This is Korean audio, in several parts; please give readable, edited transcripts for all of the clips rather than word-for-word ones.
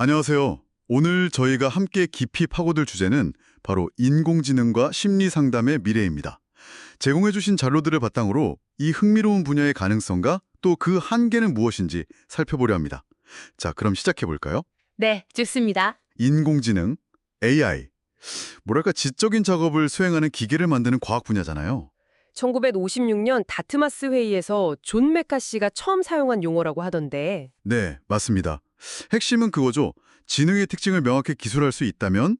안녕하세요. 오늘 저희가 함께 깊이 파고들 주제는 바로 인공지능과 심리상담의 미래입니다. 제공해주신 자료들을 바탕으로 이 흥미로운 분야의 가능성과 또 그 한계는 무엇인지 살펴보려 합니다. 자, 그럼 시작해볼까요? 네, 좋습니다. 인공지능, AI. 뭐랄까 지적인 작업을 수행하는 기계를 만드는 과학 분야잖아요. 1956년 다트마스 회의에서 존 메카시가 처음 사용한 용어라고 하던데, 네, 맞습니다. 핵심은 그거죠. 지능의 특징을 명확히 기술할 수 있다면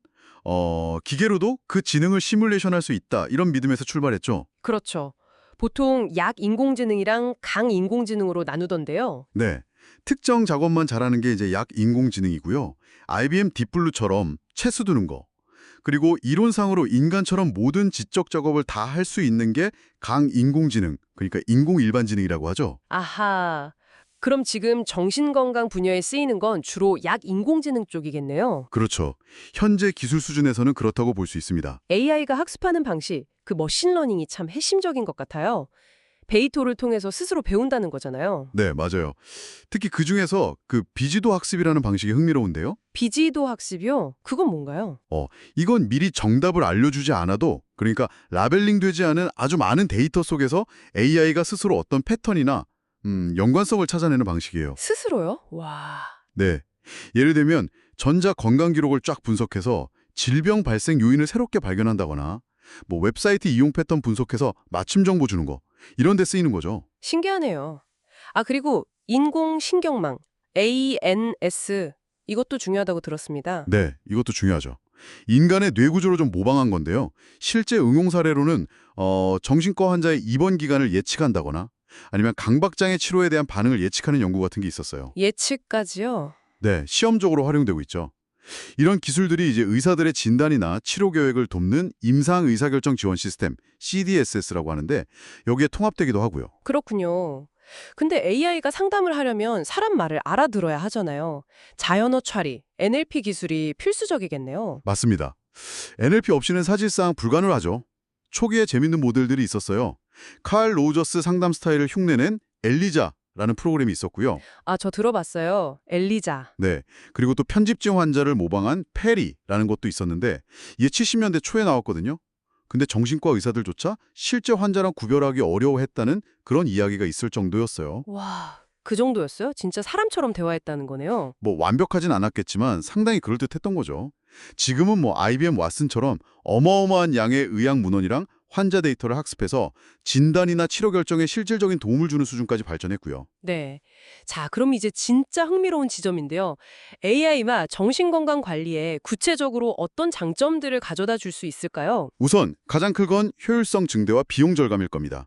기계로도 그 지능을 시뮬레이션할 수 있다. 이런 믿음에서 출발했죠. 그렇죠. 보통 약 인공지능이랑 강 인공지능으로 나누던데요. 네. 특정 작업만 잘하는 게 이제 약 인공지능이고요. IBM 딥블루처럼 채수 두는 거. 그리고 이론상으로 인간처럼 모든 지적 작업을 다 할 수 있는 게 강 인공지능, 그러니까 인공 일반지능이라고 하죠. 아하. 그럼 지금 정신건강 분야에 쓰이는 건 주로 약 인공지능 쪽이겠네요. 그렇죠. 현재 기술 수준에서는 그렇다고 볼 수 있습니다. AI가 학습하는 방식, 그 머신러닝이 참 핵심적인 것 같아요. 데이터를 통해서 스스로 배운다는 거잖아요. 네, 맞아요. 특히 그중에서 그 비지도 학습이라는 방식이 흥미로운데요. 비지도 학습이요? 그건 뭔가요? 이건 미리 정답을 알려주지 않아도, 그러니까 라벨링 되지 않은 아주 많은 데이터 속에서 AI가 스스로 어떤 패턴이나 연관성을 찾아내는 방식이에요. 스스로요? 와. 네. 예를 들면 전자 건강 기록을 쫙 분석해서 질병 발생 요인을 새롭게 발견한다거나 뭐 웹사이트 이용 패턴 분석해서 맞춤 정보 주는 거 이런 데 쓰이는 거죠. 신기하네요. 아, 그리고 인공신경망, ANS, 이것도 중요하다고 들었습니다. 네, 이것도 중요하죠. 인간의 뇌 구조를 좀 모방한 건데요. 실제 응용 사례로는 정신과 환자의 입원 기간을 예측한다거나 아니면 강박장애 치료에 대한 반응을 예측하는 연구 같은 게 있었어요. 예측까지요? 네, 시험적으로 활용되고 있죠. 이런 기술들이 이제 의사들의 진단이나 치료 계획을 돕는 임상 의사결정 지원 시스템 CDSS라고 하는데 여기에 통합되기도 하고요. 그렇군요. 근데 AI가 상담을 하려면 사람 말을 알아들어야 하잖아요. 자연어 처리, NLP 기술이 필수적이겠네요. 맞습니다. NLP 없이는 사실상 불가능하죠. 초기에 재밌는 모델들이 있었어요. 칼 로저스 상담 스타일을 흉내낸 엘리자라는 프로그램이 있었고요. 아, 저 들어봤어요. 엘리자. 네, 그리고 또 편집증 환자를 모방한 페리라는 것도 있었는데 이게 70년대 초에 나왔거든요. 근데 정신과 의사들조차 실제 환자랑 구별하기 어려워했다는 그런 이야기가 있을 정도였어요. 와, 그 정도였어요? 진짜 사람처럼 대화했다는 거네요. 뭐 완벽하진 않았겠지만 상당히 그럴듯했던 거죠. 지금은 뭐 IBM 왓슨처럼 어마어마한 양의 의학 문헌이랑 환자 데이터를 학습해서 진단이나 치료 결정에 실질적인 도움을 주는 수준까지 발전했고요. 네. 자, 그럼 이제 진짜 흥미로운 지점인데요. AI가 정신건강 관리에 구체적으로 어떤 장점들을 가져다 줄 수 있을까요? 우선 가장 큰 건 효율성 증대와 비용 절감일 겁니다.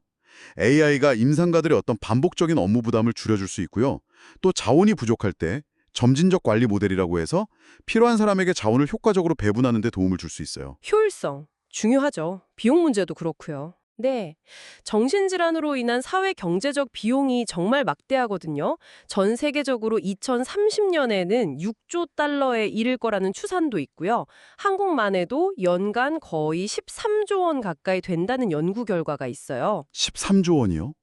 AI가 임상가들의 어떤 반복적인 업무 부담을 줄여줄 수 있고요. 또 자원이 부족할 때 점진적 관리 모델이라고 해서 필요한 사람에게 자원을 효과적으로 배분하는 데 도움을 줄 수 있어요. 효율성. 중요하죠. 비용 문제도 그렇고요. 네. 정신질환으로 인한 사회 경제적 비용이 정말 막대하거든요. 전 세계적으로 2030년에는 6조 달러에 이를 거라는 추산도 있고요. 한국만 해도 연간 거의 13조 원 가까이 된다는 연구 결과가 있어요. 13조 원이요?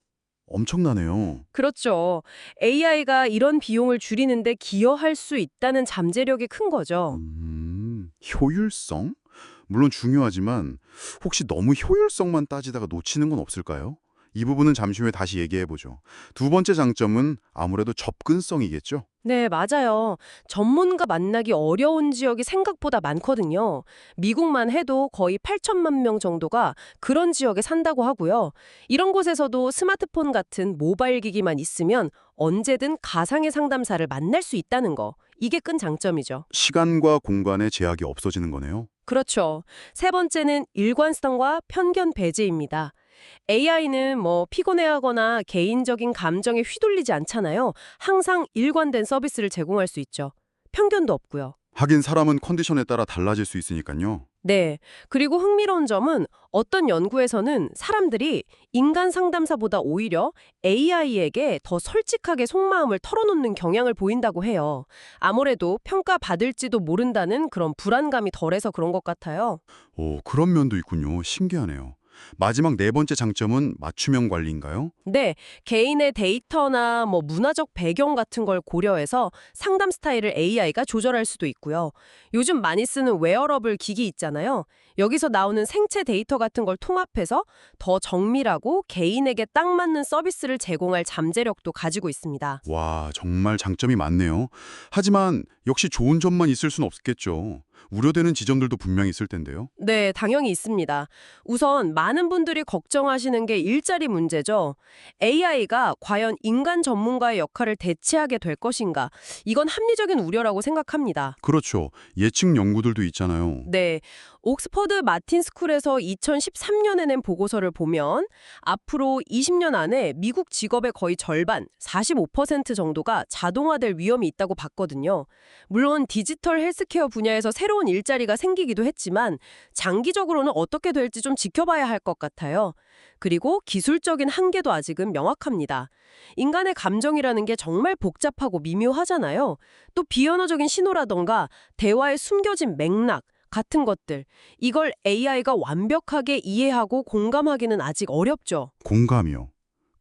엄청나네요. 그렇죠. AI가 이런 비용을 줄이는데 기여할 수 있다는 잠재력이 큰 거죠. 효율성? 물론 중요하지만 혹시 너무 효율성만 따지다가 놓치는 건 없을까요? 이 부분은 잠시 후에 다시 얘기해보죠. 두 번째 장점은 아무래도 접근성이겠죠? 네, 맞아요. 전문가 만나기 어려운 지역이 생각보다 많거든요. 미국만 해도 거의 8천만 명 정도가 그런 지역에 산다고 하고요. 이런 곳에서도 스마트폰 같은 모바일 기기만 있으면 언제든 가상의 상담사를 만날 수 있다는 거. 이게 큰 장점이죠. 시간과 공간의 제약이 없어지는 거네요. 그렇죠. 세 번째는 일관성과 편견 배제입니다. AI는 피곤해하거나 개인적인 감정에 휘둘리지 않잖아요. 항상 일관된 서비스를 제공할 수 있죠. 편견도 없고요. 하긴 사람은 컨디션에 따라 달라질 수 있으니까요. 네. 그리고 흥미로운 점은 어떤 연구에서는 사람들이 인간 상담사보다 오히려 AI에게 더 솔직하게 속마음을 털어놓는 경향을 보인다고 해요. 아무래도 평가받을지도 모른다는 그런 불안감이 덜해서 그런 것 같아요. 오, 그런 면도 있군요. 신기하네요. 마지막 네 번째 장점은 맞춤형 관리인가요? 네, 개인의 데이터나 문화적 배경 같은 걸 고려해서 상담 스타일을 AI가 조절할 수도 있고요. 요즘 많이 쓰는 웨어러블 기기 있잖아요. 여기서 나오는 생체 데이터 같은 걸 통합해서 더 정밀하고 개인에게 딱 맞는 서비스를 제공할 잠재력도 가지고 있습니다. 와, 정말 장점이 많네요. 하지만 역시 좋은 점만 있을 순 없겠죠. 우려되는 지점들도 분명히 있을 텐데요. 네, 당연히 있습니다. 우선 많은 분들이 걱정하시는 게 일자리 문제죠. AI가 과연 인간 전문가의 역할을 대체하게 될 것인가? 이건 합리적인 우려라고 생각합니다. 그렇죠. 예측 연구들도 있잖아요. 네, 옥스퍼드 마틴 스쿨에서 2013년에 낸 보고서를 보면 앞으로 20년 안에 미국 직업의 거의 절반, 45% 정도가 자동화될 위험이 있다고 봤거든요. 물론 디지털 헬스케어 분야에서 새로운 일자리가 생기기도 했지만 장기적으로는 어떻게 될지 좀 지켜봐야 할 것 같아요. 그리고 기술적인 한계도 아직은 명확합니다. 인간의 감정이라는 게 정말 복잡하고 미묘하잖아요. 또 비언어적인 신호라던가 대화에 숨겨진 맥락 같은 것들, 이걸 AI가 완벽하게 이해하고 공감하기는 아직 어렵죠. 공감이요.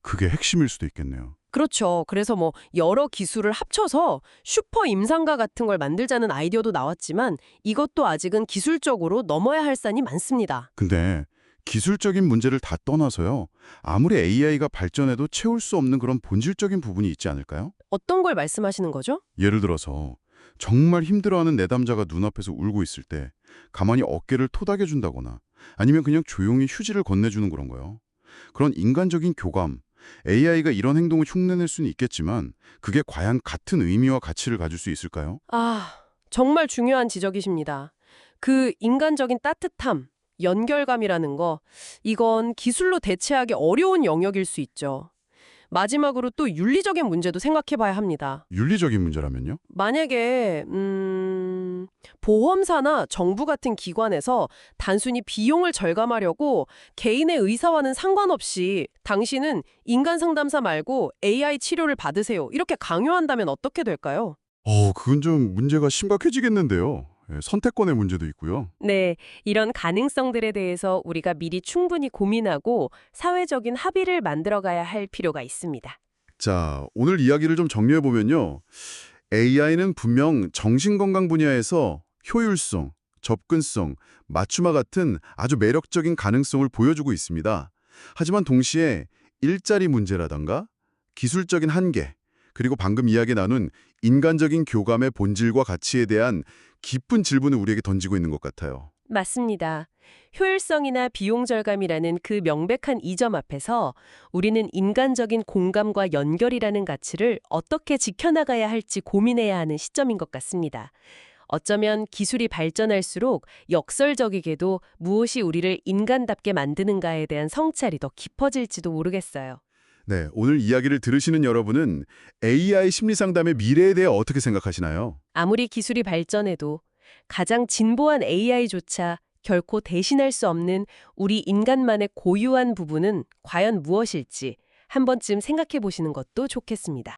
그게 핵심일 수도 있겠네요. 그렇죠. 그래서 여러 기술을 합쳐서 슈퍼 임상가 같은 걸 만들자는 아이디어도 나왔지만 이것도 아직은 기술적으로 넘어야 할 산이 많습니다. 근데 기술적인 문제를 다 떠나서요. 아무리 AI가 발전해도 채울 수 없는 그런 본질적인 부분이 있지 않을까요? 어떤 걸 말씀하시는 거죠? 예를 들어서 정말 힘들어하는 내담자가 눈앞에서 울고 있을 때 가만히 어깨를 토닥여준다거나 아니면 그냥 조용히 휴지를 건네주는 그런 거요. 그런 인간적인 교감, AI가 이런 행동을 흉내낼 수는 있겠지만 그게 과연 같은 의미와 가치를 가질 수 있을까요? 정말 중요한 지적이십니다. 그 인간적인 따뜻함, 연결감이라는 거, 이건 기술로 대체하기 어려운 영역일 수 있죠. 마지막으로 또 윤리적인 문제도 생각해 봐야 합니다. 윤리적인 문제라면요? 만약에 보험사나 정부 같은 기관에서 단순히 비용을 절감하려고 개인의 의사와는 상관없이 당신은 인간 상담사 말고 AI 치료를 받으세요. 이렇게 강요한다면 어떻게 될까요? 그건 좀 문제가 심각해지겠는데요. 예, 선택권의 문제도 있고요. 네, 이런 가능성들에 대해서 우리가 미리 충분히 고민하고 사회적인 합의를 만들어가야 할 필요가 있습니다. 자, 오늘 이야기를 좀 정리해보면요. AI는 분명 정신건강 분야에서 효율성, 접근성, 맞춤화 같은 아주 매력적인 가능성을 보여주고 있습니다. 하지만 동시에 일자리 문제라던가 기술적인 한계, 그리고 방금 이야기 나눈 인간적인 교감의 본질과 가치에 대한 깊은 질문을 우리에게 던지고 있는 것 같아요. 맞습니다. 효율성이나 비용 절감이라는 그 명백한 이점 앞에서 우리는 인간적인 공감과 연결이라는 가치를 어떻게 지켜나가야 할지 고민해야 하는 시점인 것 같습니다. 어쩌면 기술이 발전할수록 역설적이게도 무엇이 우리를 인간답게 만드는가에 대한 성찰이 더 깊어질지도 모르겠어요. 네, 오늘 이야기를 들으시는 여러분은 AI 심리상담의 미래에 대해 어떻게 생각하시나요? 아무리 기술이 발전해도 가장 진보한 AI조차 결코 대신할 수 없는 우리 인간만의 고유한 부분은 과연 무엇일지 한 번쯤 생각해 보시는 것도 좋겠습니다.